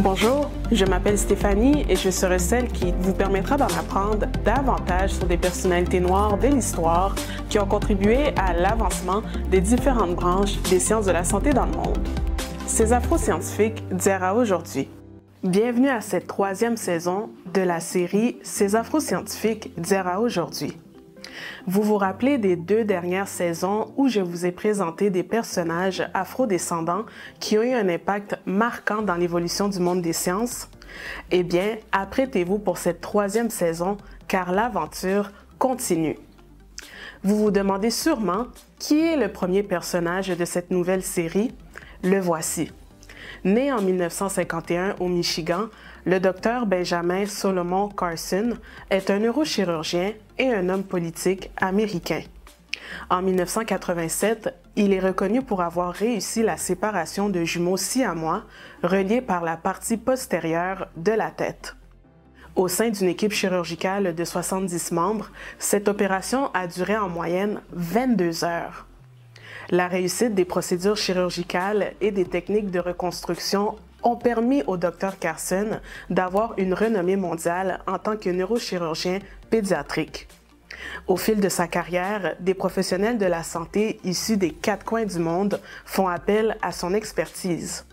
Bonjour, je m'appelle Stéphanie et je serai celle qui vous permettra d'en apprendre davantage sur des personnalités noires de l'histoire qui ont contribué à l'avancement des différentes branches des sciences de la santé dans le monde. Ces afro-scientifiques d'hier à aujourd'hui. Bienvenue à cette troisième saison de la série Ces afro-scientifiques d'hier à aujourd'hui. Vous vous rappelez des deux dernières saisons où je vous ai présenté des personnages afro-descendants qui ont eu un impact marquant dans l'évolution du monde des sciences? Eh bien, apprêtez-vous pour cette troisième saison car l'aventure continue. Vous vous demandez sûrement qui est le premier personnage de cette nouvelle série? Le voici. Né en 1951 au Michigan, le docteur Benjamin Solomon Carson est un neurochirurgien et un homme politique américain. En 1987, il est reconnu pour avoir réussi la séparation de jumeaux siamois reliés par la partie postérieure de la tête. Au sein d'une équipe chirurgicale de 70 membres, cette opération a duré en moyenne 22 heures. La réussite des procédures chirurgicales et des techniques de reconstruction ont permis au Dr Carson d'avoir une renommée mondiale en tant que neurochirurgien pédiatrique. Au fil de sa carrière, des professionnels de la santé issus des quatre coins du monde font appel à son expertise.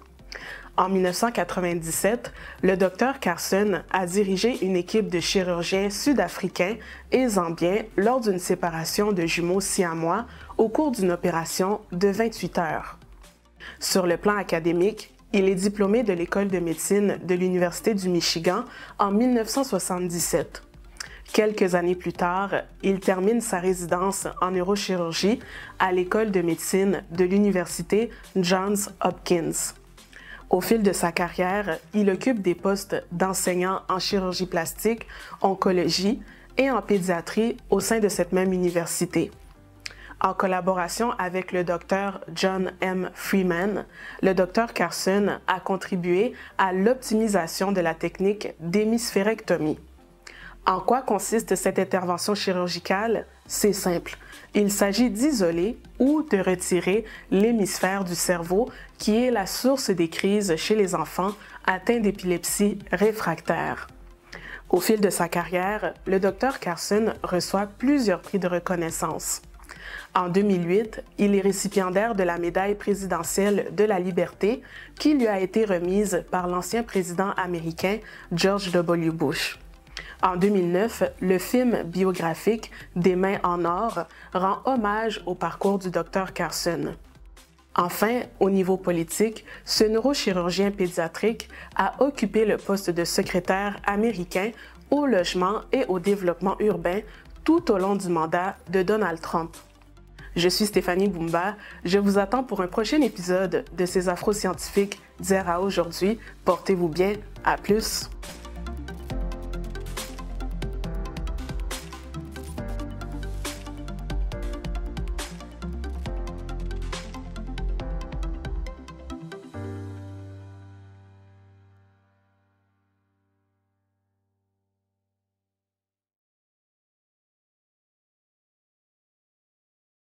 En 1997, le Dr Carson a dirigé une équipe de chirurgiens sud-africains et zambiens lors d'une séparation de jumeaux siamois au cours d'une opération de 28 heures. Sur le plan académique, il est diplômé de l'École de médecine de l'Université du Michigan en 1977. Quelques années plus tard, il termine sa résidence en neurochirurgie à l'École de médecine de l'Université Johns Hopkins. Au fil de sa carrière, il occupe des postes d'enseignant en chirurgie plastique, oncologie et en pédiatrie au sein de cette même université. En collaboration avec le Dr John M. Freeman, le Dr Carson a contribué à l'optimisation de la technique d'hémisphérectomie. En quoi consiste cette intervention chirurgicale? C'est simple. Il s'agit d'isoler ou de retirer l'hémisphère du cerveau qui est la source des crises chez les enfants atteints d'épilepsie réfractaire. Au fil de sa carrière, le Dr Carson reçoit plusieurs prix de reconnaissance. En 2008, il est récipiendaire de la médaille présidentielle de la liberté qui lui a été remise par l'ancien président américain George W. Bush. En 2009, le film biographique Des mains en or rend hommage au parcours du Dr Carson. Enfin, au niveau politique, ce neurochirurgien pédiatrique a occupé le poste de secrétaire américain au logement et au développement urbain tout au long du mandat de Donald Trump. Je suis Stéphanie Boumba. Je vous attends pour un prochain épisode de ces afro-scientifiques d'hier à aujourd'hui. Portez-vous bien. À plus!